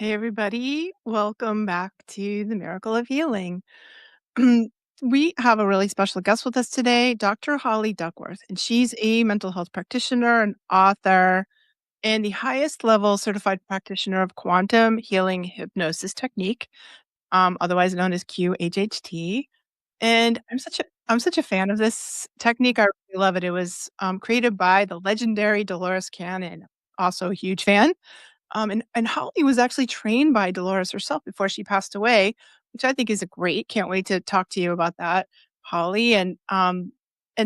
Hey, everybody. Welcome back to the Miracle of Healing. We have a really special guest with us today, Dr. Holly Duckworth, and she's a mental health practitioner, an author, and the highest level certified practitioner of Quantum Healing Hypnosis Technique, otherwise known as QHHT. And I'm such a fan of this technique. I really love it. It was created by the legendary Dolores Cannon, also a huge fan. And Holly was actually trained by Dolores herself before she passed away, which I think is a great. Can't wait to talk to you about that, Holly. And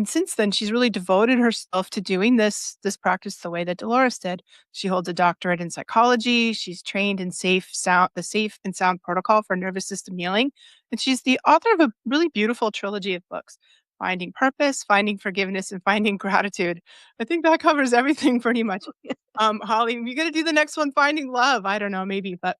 since then, she's really devoted herself to doing this practice the way that Dolores did. She holds a doctorate in psychology. She's trained in the safe and sound protocol for nervous system healing, and she's the author of a really beautiful trilogy of books. Finding Purpose, Finding Forgiveness, and Finding Gratitude. I think that covers everything pretty much. Holly, you gotta do the next one, Finding Love. I don't know, maybe, but,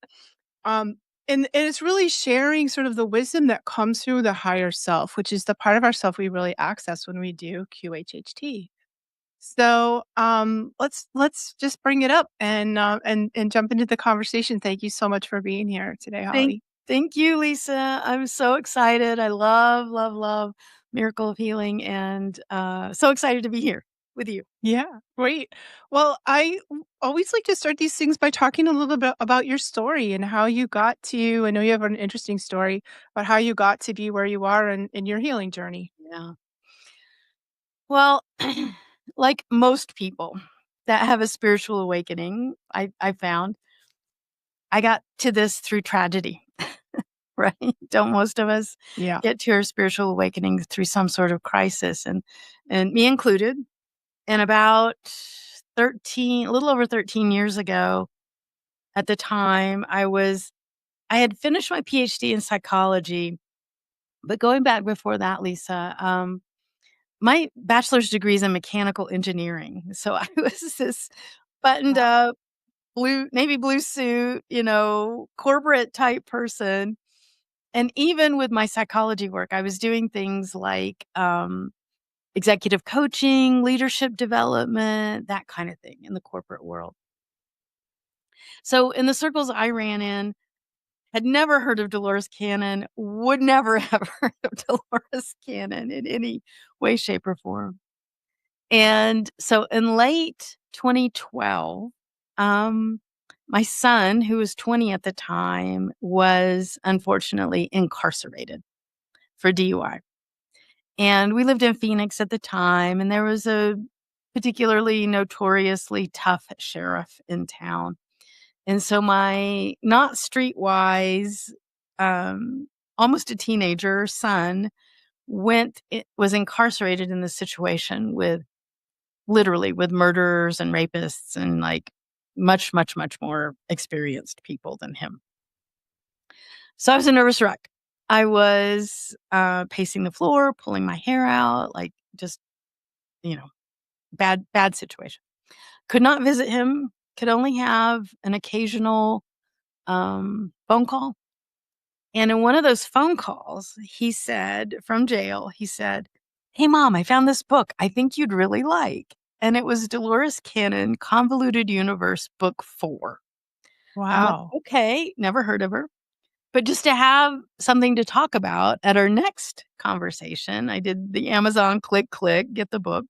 um, and it's really sharing sort of the wisdom that comes through the higher self, which is the part of ourself we really access when we do QHHT. So, let's just bring it up and jump into the conversation. Thank you so much for being here today, Thank Holly. thank you, Lisa. I'm so excited. I love, love, love Miracle of Healing and, so excited to be here with you. Yeah, great. Well, always like to start these things by talking a little bit about your story and how you got to. I know you have an interesting story, but how you got to be where you are in your healing journey. Yeah. Well, like most people that have a spiritual awakening, I found, I got to this through tragedy, right? Don't most of us Yeah. get to our spiritual awakening through some sort of crisis, and me included. And about 13 a little over 13 years ago, at the time, I had finished my PhD in psychology, but going back before that, Lisa, my bachelor's degree is in mechanical engineering. So I was this buttoned Wow. up, navy blue suit, corporate type person. And even with my psychology work, I was doing things like executive coaching, leadership development, that kind of thing in the corporate world. So in the circles I ran in, had never heard of Dolores Cannon, would never have heard of Dolores Cannon in any way, shape, or form. And so in late 2012, um, my son, who was 20 at the time, was unfortunately incarcerated for DUI. And we lived in Phoenix at the time, and there was a particularly notoriously tough sheriff in town. And so my not streetwise, um, almost a teenager son was incarcerated in this situation with literally with murderers and rapists and like much, much, much more experienced people than him. So I was a nervous wreck. I was pacing the floor, pulling my hair out, like just, you know, bad situation. Could not visit him, could only have an occasional phone call. And in one of those phone calls, he said, from jail, he said, "Hey, mom, I found this book I think you'd really like." And it was Dolores Cannon, Convoluted Universe, Book 4. I'm like, Wow. okay, never heard of her. But just to have something to talk about at our next conversation, I did the Amazon click, get the book.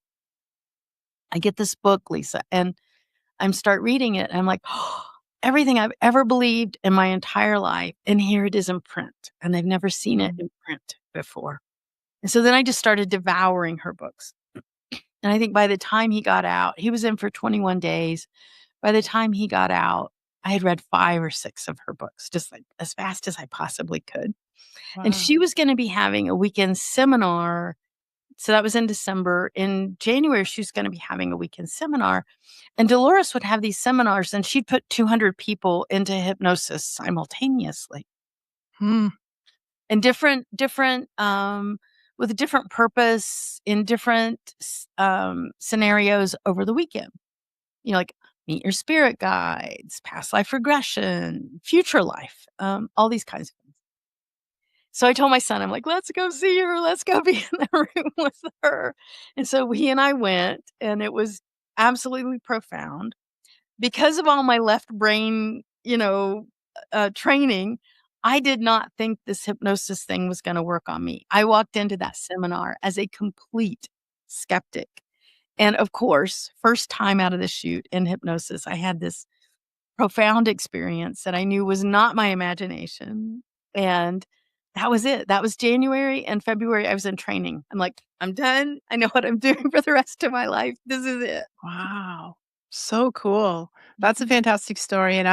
I get this book, Lisa, and I'm start reading it. And I'm like, oh, everything I've ever believed in my entire life. And here it is in print. And I've never seen it Mm. in print before. And so then I just started devouring her books. And I think by the time he got out, he was in for 21 days. By the time he got out, I had read 5 or 6 of her books, just like as fast as I possibly could. And Wow. she was going to be having a weekend seminar. So that was in December. In January, she was going to be having a weekend seminar. And Dolores would have these seminars and she'd put 200 people into hypnosis simultaneously Hmm. and different, with a different purpose in different scenarios over the weekend. Like meet your spirit guides, past life regression, future life, all these kinds of things. So I told my son, I'm like, let's go see her. Let's go be in the room with her. And so he and I went, and it was absolutely profound because of all my left brain, training, I did not think this hypnosis thing was gonna work on me. I walked into that seminar as a complete skeptic. And of course, first time out of the chute in hypnosis, I had this profound experience that I knew was not my imagination, and that was it. That was January, and February, I was in training. I'm like, "I'm done. I know what I'm doing for the rest of my life. This is it." Wow. So cool. That's a Mhm. fantastic story, and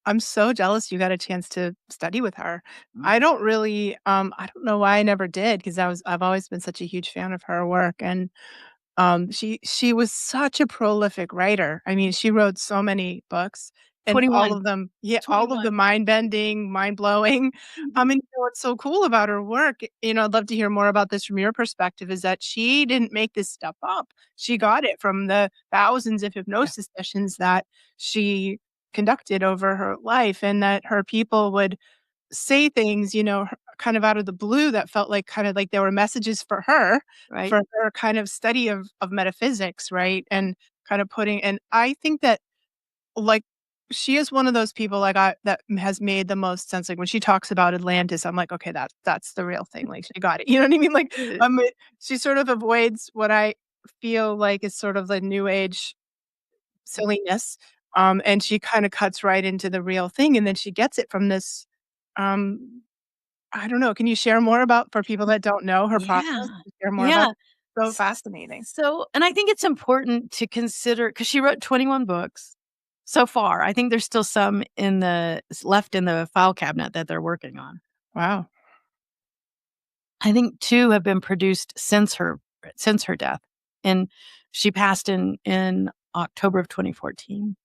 I'm so jealous you got a chance to study with her. Mm. I don't really, I don't know why I never did because I've always been such a huge fan of her work, and she was such a prolific writer. I mean, she wrote so many books and all 21, of them yeah, all of the 21. mind-bending, mind-blowing. I Mhm. mean, what's so cool about her work, I'd love to hear more about this from your perspective, is that she didn't make this stuff up. She got it from the thousands of Yeah, hypnosis sessions that she conducted over her life and that her people would say things, kind of out of the blue that felt like kind of like there were messages right. for her kind of study of metaphysics, right? And kind of putting and I think that like she is one of those people like I that has made the most sense. Like when she talks about Atlantis, I'm like, okay, that's the real thing. Like she got it. You know what I mean? Like Uh, she sort of avoids what I feel like is sort of the new age silliness. And she kind of cuts right into the real thing. And then she gets it from this um I don't know, can you share more about for people that don't know her process? yeah, Share more about yeah. so S fascinating. and I think it's important to consider because she wrote 21 books so far. I think there's still some left in the file cabinet that they're working on. Wow. I think 2 have been produced since her death, and she passed in October of 2014.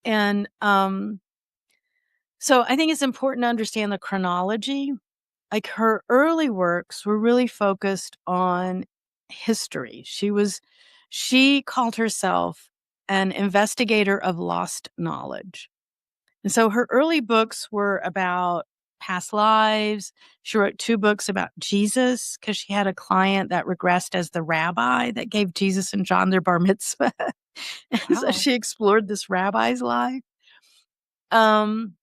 And, so I think it's important to understand the chronology. Like, her early works were really focused on history. She called herself an investigator of lost knowledge. And so her early books were about past lives. She wrote 2 books about Jesus because she had a client that regressed as the rabbi that gave Jesus and John their bar mitzvah. And so Wow. she explored this rabbi's life. Um,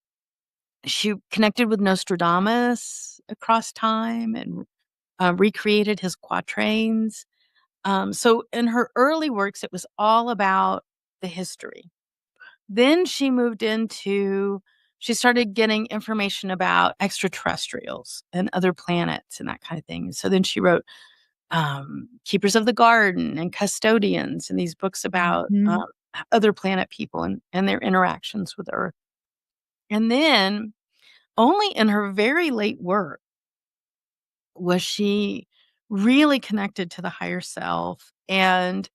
she connected with Nostradamus across time and, recreated his quatrains. So in her early works, it was all about the history. Then she started getting information about extraterrestrials and other planets and that kind of thing. So then she wrote, Keepers of the Garden and Custodians and these books about, Mhm. other planet people and their interactions with Earth. And then only in her very late work was she really connected to the higher self and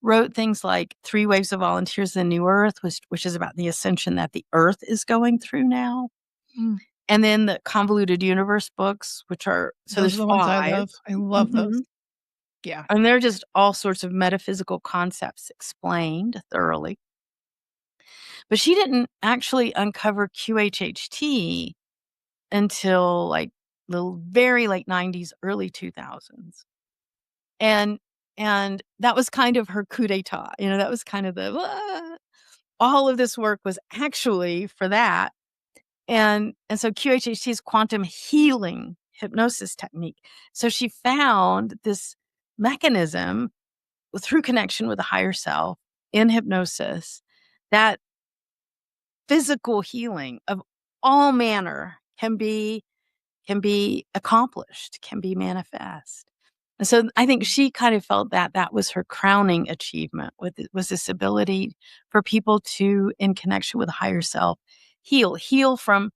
wrote things like Three Waves of Volunteers in the New Earth, which is about the ascension that the Earth is going through now. Mm. And then the Convoluted Universe books, which are so Those there's are the ones I 5. love. I love those. Mhm. Yeah. And they're just all sorts of metaphysical concepts explained thoroughly. But she didn't actually uncover QHHT until, like, the very late '90s, early 2000s. And that was kind of her coup d'état, that was kind of the, "Ah." All of this work was actually for that. And so QHHT is Quantum Healing Hypnosis Technique. So she found this mechanism through connection with the higher self in hypnosis that physical healing of all manner can be accomplished, can be manifest. And so I think she kind of felt that that was her crowning achievement was this ability for people to, in connection with a higher self, heal from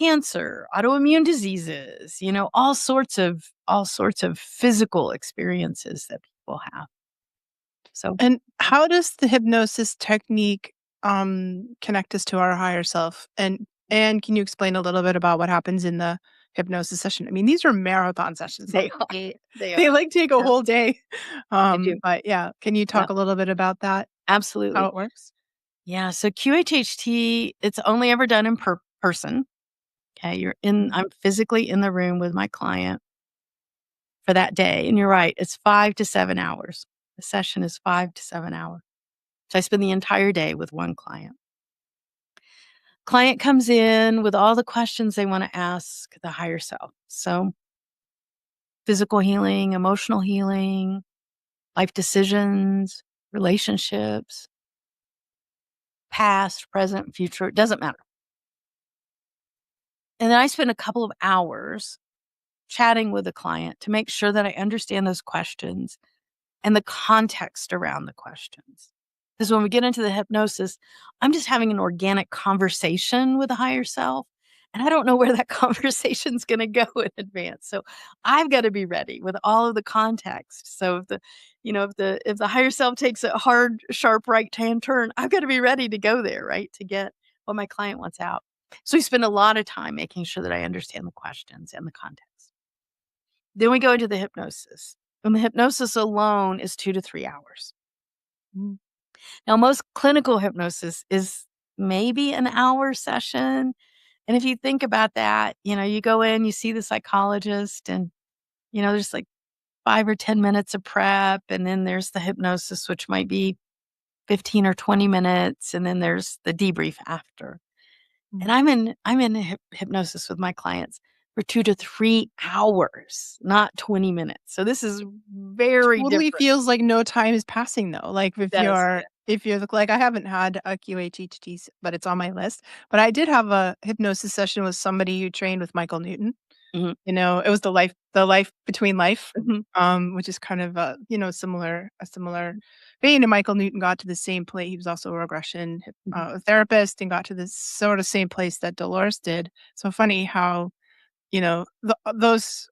cancer, autoimmune diseases, all sorts of physical experiences that people have. So And how does the hypnosis technique, connect us to our higher self? And can you explain a little bit about what happens in the hypnosis session? I mean, these are marathon sessions. they are. They They, are. like, take a Yep, whole day. they do. But yeah, can you talk Yep, a little bit about that, how absolutely. it works? Yeah, so QHHT, it's only ever done in person. Okay, Mhm. I'm physically in the room with my client for that day, and you're right, it's 5 to 7 hours. The session is 5 to 7 hours. So I spend the entire day with one client. Client comes in with all the questions they want to ask the higher self. So, physical healing, emotional healing, life decisions, relationships, past, present, future, it doesn't matter. And then I spend a couple of hours chatting with the client to make sure that I understand those questions and the context around the questions. Because when we get into the hypnosis, I'm just having an organic conversation with a higher self. And I don't know where that conversation's going to go in advance. So I've got to be ready with all of the context. So if the higher self takes a hard, sharp right hand turn, I've got to be ready to go there, right? To get what my client wants out. So we spend a lot of time making sure that I understand the questions and the context. Then we go into the hypnosis. And the hypnosis alone is 2 to 3 hours. Mm. Now, most clinical hypnosis is maybe an hour session. And if you think about that, you go in, you see the psychologist, and, there's like 5 or 10 minutes of prep. And then there's the hypnosis, which might be 15 or 20 minutes. And then there's the debrief after. Mm. And I'm in hypnosis with my clients for 2 to 3 hours, not 20 minutes. So this is very Totally different. feels like no time is passing though. Like Does, yeah. if you're like I haven't had a QHHT, but it's on my list. But I did have a hypnosis session with somebody who trained with Michael Newton. Mhm, It was the life between life, mhm, which is kind of a similar vein. And Michael Newton got to the same place. He was also a regression mhm, therapist and got to the sort of same place that Dolores did. So funny how those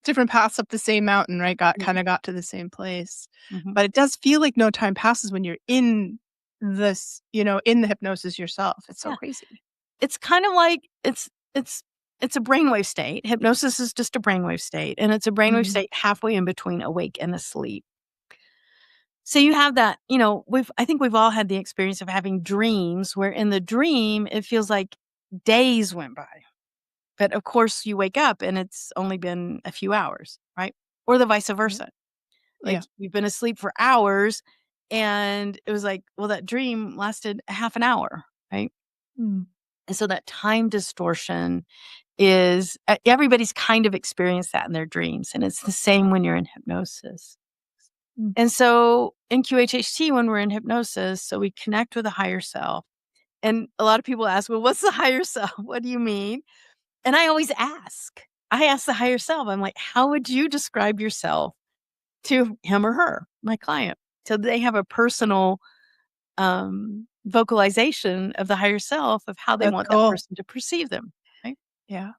different paths up the same mountain, right? mhm, Got to the same place, mhm. but it does feel like no time passes when you're in in the hypnosis yourself. It's so Yeah. crazy. It's kind of like it's a brainwave state. Hypnosis is just a brainwave state, and it's a brainwave Mhm. state halfway in between awake and asleep. So you have that, I think we've all had the experience of having dreams where in the dream it feels like days went by. But of course you wake up and it's only been a few hours, right? Or the vice Right. versa. Like Yeah. you've been asleep for hours and it was like, well, that dream lasted a half an hour, right? Mm. And so that time distortion is everybody's kind of experienced that in their dreams. And it's the same when you're in hypnosis. Mm. And so in QHHT, when we're in hypnosis, so we connect with a higher self. And a lot of people ask, well, what's the higher self? What do you mean? And I always ask. I ask the higher self, I'm like, how would you describe yourself to him or her, my client? So they have a personal vocalization of the higher self of how they That's want that cool. person to perceive them. Right. Yeah.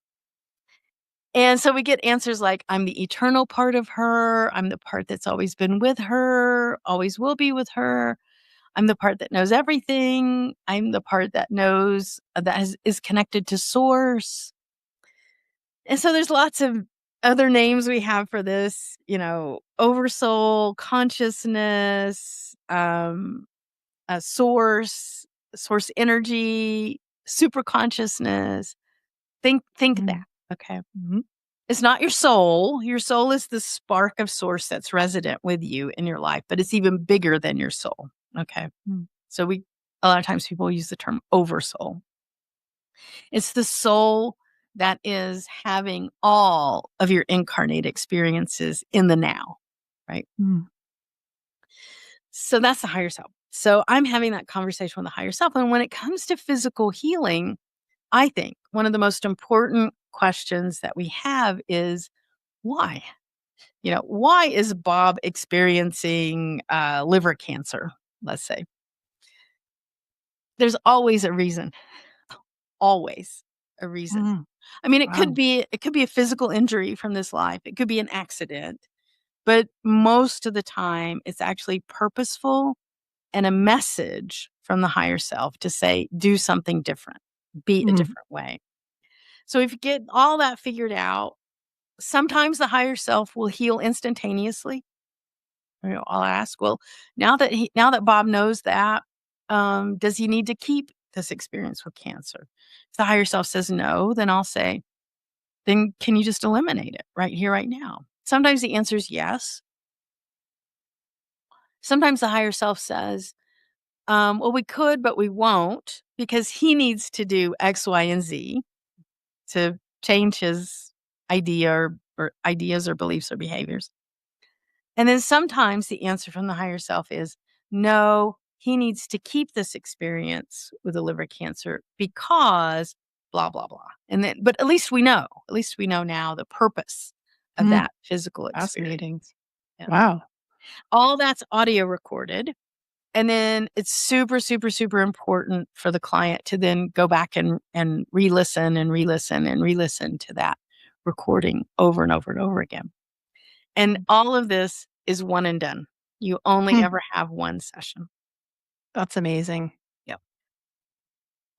And so we get answers like, I'm the eternal part of her. I'm the part that's always been with her, always will be with her. I'm the part that knows everything. I'm the part that knows is connected to source. And so there's lots of other names we have for this, oversoul, consciousness, a source energy, super consciousness. Think that. Mm. Okay. Mhm. It's not your soul. Your soul is the spark of source that's resident with you in your life, but it's even bigger than your soul. Okay. Mm. So a lot of times people use the term oversoul. It's the soul that is having all of your incarnate experiences in the now, right? Mm. So that's the higher self. So I'm having that conversation with the higher self. And when it comes to physical healing, I think one of the most important questions that we have is why? Why is Bob experiencing liver cancer? Let's say there's always a reason, always a reason. Mm. I mean, it could Wow. be it could be a physical injury from this life. It could be an accident, but most of the time it's actually purposeful and a message from the higher self to say, do something different, be a Mm. different way. So if you get all that figured out, sometimes the higher self will heal instantaneously. I'll ask, well, now that Bob knows that, does he need to keep this experience with cancer? If the higher self says no, then I'll say, then can you just eliminate it right here, right now? Sometimes the answer is yes. Sometimes the higher self says, well, we could, but we won't because he needs to do X, Y, and Z to change his or ideas or beliefs or behaviors. And then sometimes the answer from the higher self is no, he needs to keep this experience with the liver cancer because blah, blah, blah. And then, but at least we know now the purpose of Mm, that physical fascinating. experience. Yeah. Wow. All that's audio recorded. And then it's super, super, super important for the client to then go back and re-listen and re-listen and re-listen to that recording over and over and over again. And all of this is one and done. You only Hmm, ever have one session. that's amazing. Yep.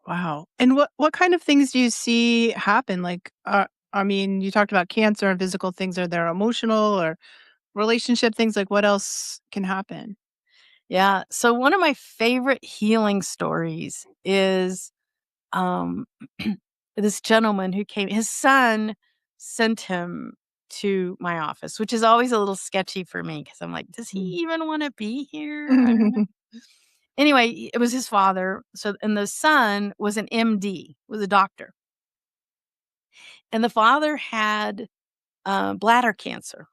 Wow. And what kind of things do you see happen? Like, I mean, you talked about cancer and physical things. Are there emotional or relationship things? Like, what else can happen? Yeah. So one of my favorite healing stories is um this gentleman who came, his son sent him to my office, which is always a little sketchy for me because I'm like, does he Mm. even want to be here? I don't know. Anyway, it was his father. So, and the son was an MD, was a doctor. And the father had bladder cancer,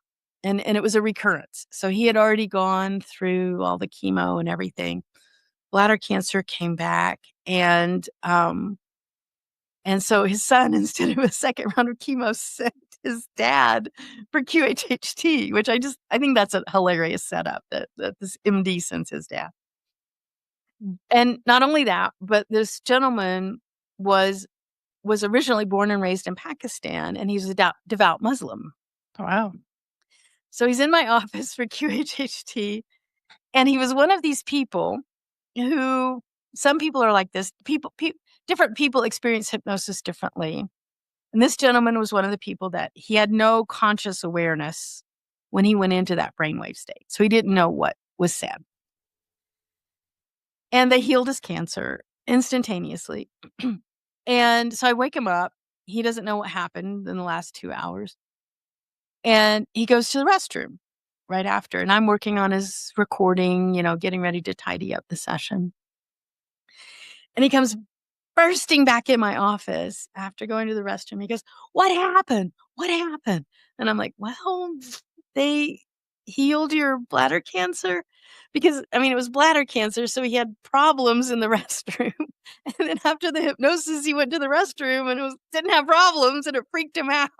and it was a recurrence. So he had already gone through all the chemo and everything. Bladder cancer came back, and so his son, instead of a second round of chemo, sent his dad for QHHT, which I think that's a hilarious setup that this MD sends his dad. And not only that, but this gentleman was was originally born and raised in Pakistan, and he's a devout Muslim. Wow. So he's in my office for QHHT, and he was one of these people who some people are like this. Different people experience hypnosis differently. And this gentleman was one of the people that he had no conscious awareness when he went into that brainwave state. So he didn't know what was said. And they healed his cancer instantaneously. And so I wake him up. He doesn't know what happened in the last 2 hours. And he goes to the restroom right after. And I'm working on his recording, getting ready to tidy up the session. And he comes bursting back in my office after going to the restroom. He goes, "What happened? What happened?" And I'm like, "Well, they healed your bladder cancer." Because, I mean, it was bladder cancer, so he had problems in the restroom. And then after the hypnosis, he went to the restroom and didn't have problems, and it freaked him out.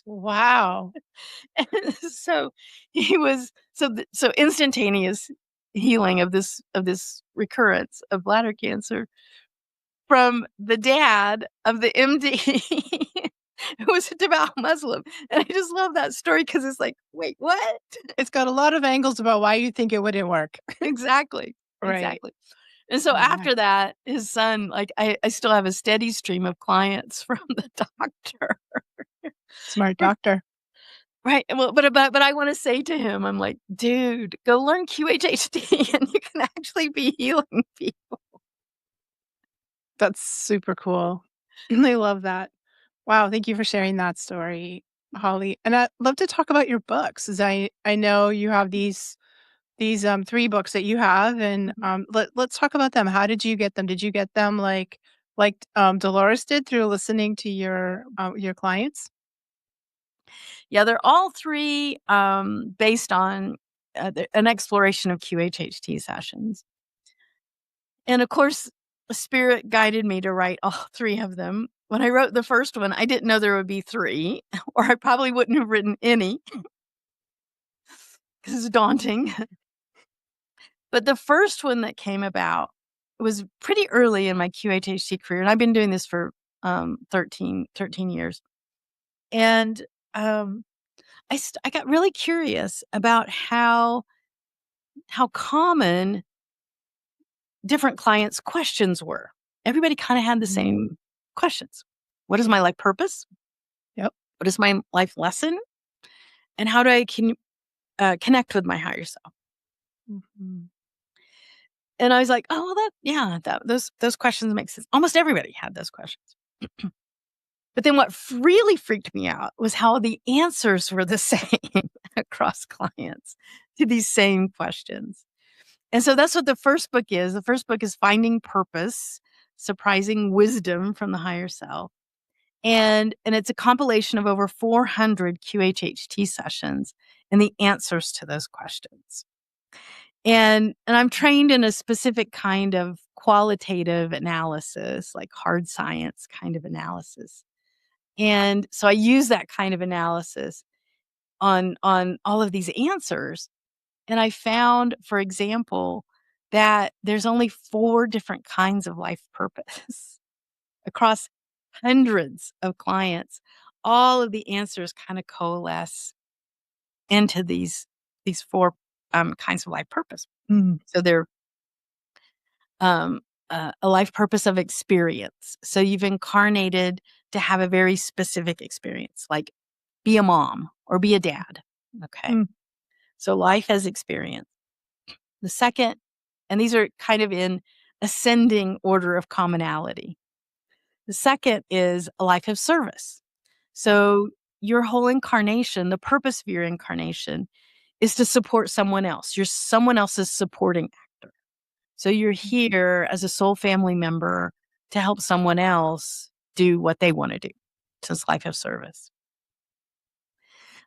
Wow. And so he was so instantaneous healing of this recurrence of bladder cancer from the dad of the MD who was a devout Muslim. And I just love that story because it's like, wait, what? It's got a lot of angles about why you think it wouldn't work. Exactly. Right. Exactly. And so Oh my. after that, his son, like I still have a steady stream of clients from the doctor. Smart doctor. Right. Well, but I want to say to him, I'm like, dude, go learn QHHT and you can actually be healing people. That's super cool. I love that. Wow, thank you for sharing that story, Holly. And I'd love to talk about your books, as I know you have these 3 books that you have, and, Mhm. let's talk about them. How did you get them? Did you get them like Dolores did through listening to your clients? Yeah, they're all three based on an exploration of QHHT sessions. And of course, Spirit guided me to write all three of them. When I wrote the first one, I didn't know there would be three, or I probably wouldn't have written any because it's daunting. But the first one that came about was pretty early in my QHHT career. And I've been doing this for 13 years. And um, I got really curious about how common different clients' questions were. Everybody kind of had the Mm, same questions. What is my life purpose? yep. What is my life lesson? And how do I connect with my higher self? Mhm. And I was like, oh, well, those questions make sense. Almost everybody had those questions. But then what really freaked me out was how the answers were the same across clients to these same questions. And so that's what the first book is. The first book is Finding Purpose. Surprising Wisdom from the Higher Self. And it's a compilation of over 400 QHHT sessions and the answers to those questions. And I'm trained in a specific kind of qualitative analysis, like hard science kind of analysis. And so I use that kind of analysis on all of these answers. And I found, for example, that there's only 4 different kinds of life purpose across hundreds of clients. All of the answers kind of coalesce into these 4 kinds of life purpose. Mm. So they're a life purpose of experience. So you've incarnated to have a very specific experience, like be a mom or be a dad. Okay. Mm. So life as experience. The second, and these are kind of in ascending order of commonality. The second is a life of service. So your whole incarnation, the purpose of your incarnation is to support someone else. You're someone else's supporting actor. So you're here as a soul family member to help someone else do what they want to do. So it's life of service.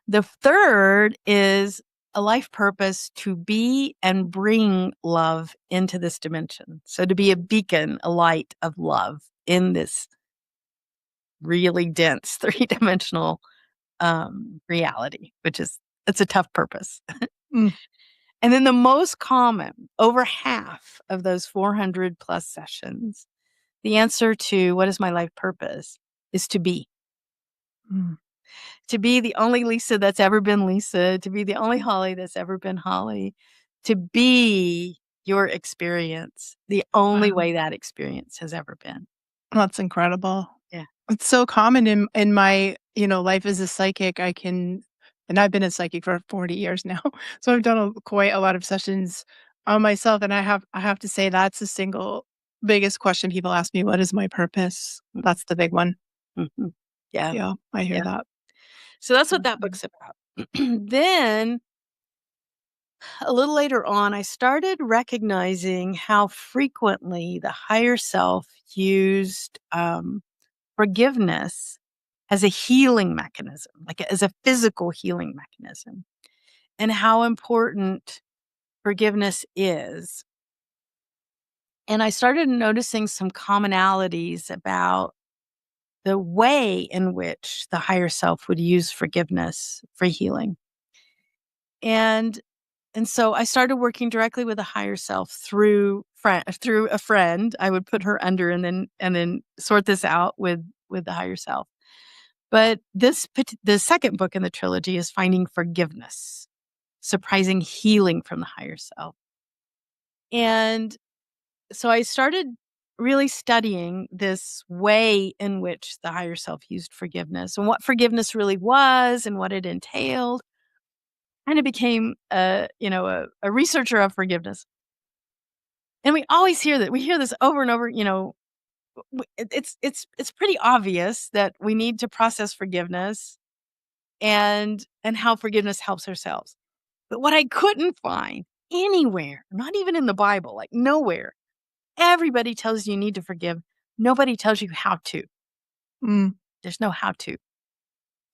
The third is a life purpose to be and bring love into this dimension. So to be a beacon, a light of love in this really dense 3-dimensional reality, which is, it's a tough purpose. Mm. And then the most common, over half of those 400 plus sessions, the answer to what is my life purpose is to be. Mm. To be the only Lisa that's ever been Lisa, to be the only Holly that's ever been Holly, to be your experience, the only Wow. way that experience has ever been. That's incredible. Yeah. It's so common in my, life as a psychic. And I've been a psychic for 40 years now. So I've done quite a lot of sessions on myself. And I have to say that's the single biggest question people ask me. What is my purpose? That's the big one. Mhm. Yeah. Yeah, I hear Yeah. that. So that's what that Mhm. book's about. Then a little later on, I started recognizing how frequently the higher self used forgiveness as a healing mechanism, like as a physical healing mechanism, and how important forgiveness is. And I started noticing some commonalities about the way in which the higher self would use forgiveness for healing. And so I started working directly with the higher self through a friend. I would put her under and then sort this out with the higher self. But the second book in the trilogy is Finding Forgiveness, Surprising Healing from the Higher Self. And so I started really studying this way in which the higher self used forgiveness and what forgiveness really was and what it entailed. Kind of became a researcher of forgiveness. And we always hear that. We hear this over and over, it's pretty obvious that we need to process forgiveness and how forgiveness helps ourselves. But what I couldn't find anywhere, not even in the Bible, like nowhere, everybody tells you need to forgive. Nobody tells you how to. Mm. There's no how to.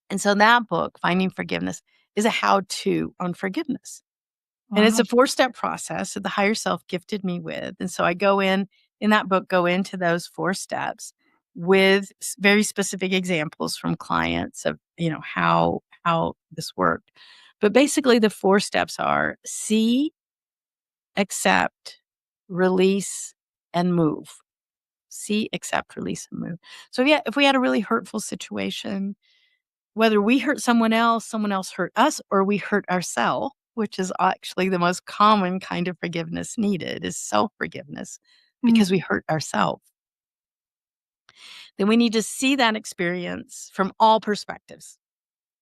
And so that book, Finding Forgiveness, is a how to on forgiveness. And it's Wow. a 4-step process that the higher self gifted me with. And so I in that book, go into those 4 steps with very specific examples from clients of, how this worked. But basically the 4 steps are see, accept, release, and move. See, accept, release, and move. So yeah, if we had a really hurtful situation, whether we hurt someone else hurt us, or we hurt ourselves, which is actually the most common kind of forgiveness needed, is self-forgiveness Mm. because we hurt ourselves. Then we need to see that experience from all perspectives,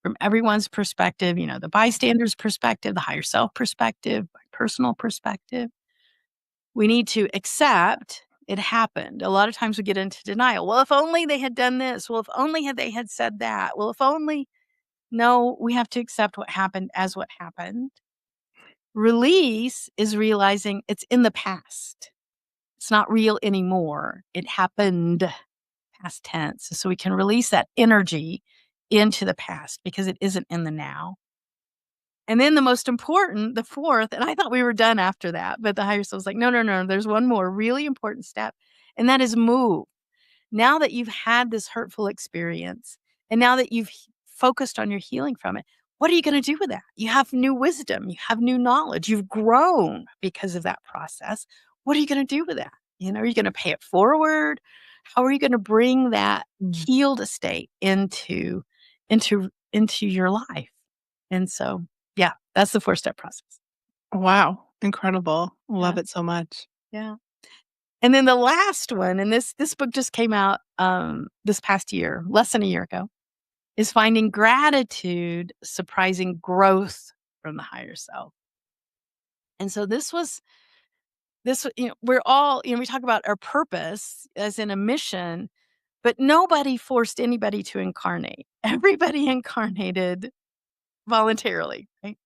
from everyone's perspective, the bystander's perspective, the higher self perspective, my personal perspective. We need to accept it happened. A lot of times we get into denial. Well, if only they had done this. Well, if only they had said that. Well, if only. No, we have to accept what happened as what happened. Release is realizing it's in the past. It's not real anymore. It happened, past tense. So we can release that energy into the past because it isn't in the now. And then the most important, the fourth, and I thought we were done after that, but the higher self was like, no, no, no, there's one more really important step, and that is move. Now that you've had this hurtful experience, and now that you've focused on your healing from it, what are you going to do with that? You have new wisdom, you have new knowledge, you've grown because of that process. What are you going to do with that? Are you going to pay it forward? How are you going to bring that Mm. healed state into your life? And so, yeah, that's the 4-step process. Wow, incredible. Yeah, Love it so much. yeah. And then the last one, and this book just came out, this past year, less than a year ago, is Finding Gratitude, Surprising Growth from the Higher Self. And so we're all, we talk about our purpose as in a mission, but nobody forced anybody to incarnate. Everybody incarnated voluntarily, right?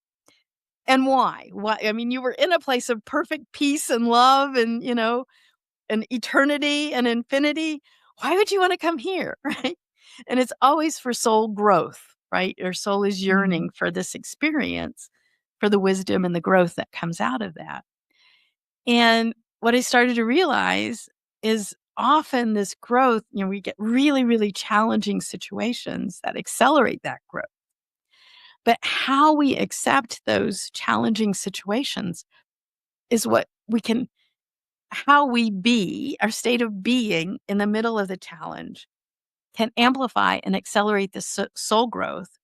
And why? Why? I mean, you were in a place of perfect peace and love and, and eternity and infinity. Why would you want to come here? Right. And it's always for soul growth, right? Your soul is Mm. yearning for this experience, for the wisdom and the growth that comes out of that. And what I started to realize is often this growth, we get really, really challenging situations that accelerate that growth. But how we accept those challenging situations is what how we be, our state of being in the middle of the challenge can amplify and accelerate the soul growth.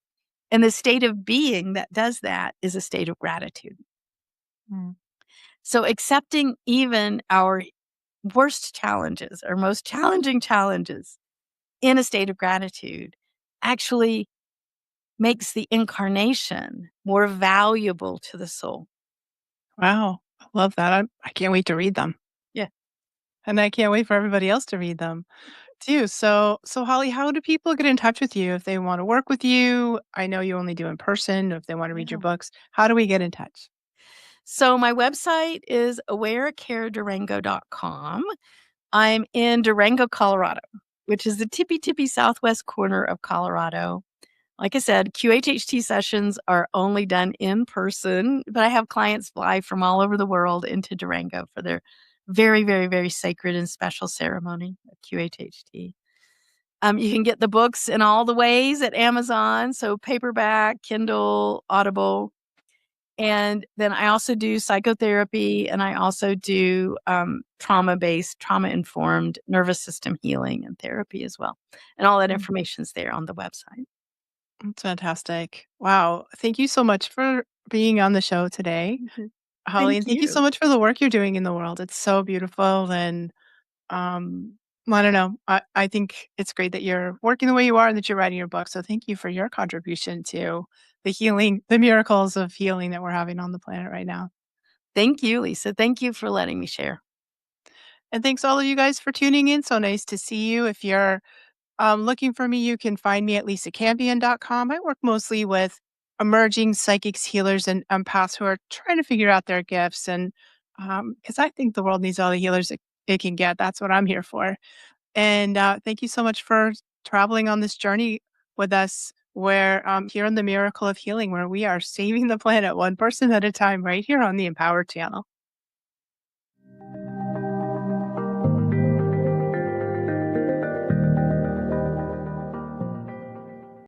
And the state of being that does that is a state of gratitude. Mm. So accepting even our worst challenges, our most challenging challenges in a state of gratitude actually makes the incarnation more valuable to the soul. Wow, I love that. I can't wait to read them, Yeah. and I can't wait for everybody else to read them too. So Holly, how do people get in touch with you if they want to work with you? I know you only do in person. If they want to read your Yeah. books, how do we get in touch? So my website is awarecaredurango.com. I'm in Durango, Colorado, which is the tippy southwest corner of Colorado. Like I said, QHHT sessions are only done in person, but I have clients fly from all over the world into Durango for their very, very, very sacred and special ceremony of QHHT. You can get the books in all the ways at Amazon, so paperback, Kindle, Audible. And then I also do psychotherapy, and I also do trauma-based, trauma-informed nervous system healing and therapy as well. And all that Mm. information's there on the website. That's fantastic. Wow. Thank you so much for being on the show today, Mhm. Holly, Thank and thank you so you. much for the work you're doing in the world. It's so beautiful and um I don't know. I think it's great that you're working the way you are and that you're writing your book. So thank you for your contribution to the healing, the miracles of healing that we're having on the planet right now. Thank you, Lisa. Thank you for letting me share. And thanks all of you guys for tuning in. So nice to see you. If you're looking for me, you can find me at lisacampion.com. I work mostly with emerging psychics, healers, and empaths who are trying to figure out their gifts. And because I think the world needs all the healers it can get. That's what I'm here for. And thank you so much for traveling on this journey with us. Where here on the Miracle of Healing, where we are saving the planet one person at a time, right here on the Empower channel.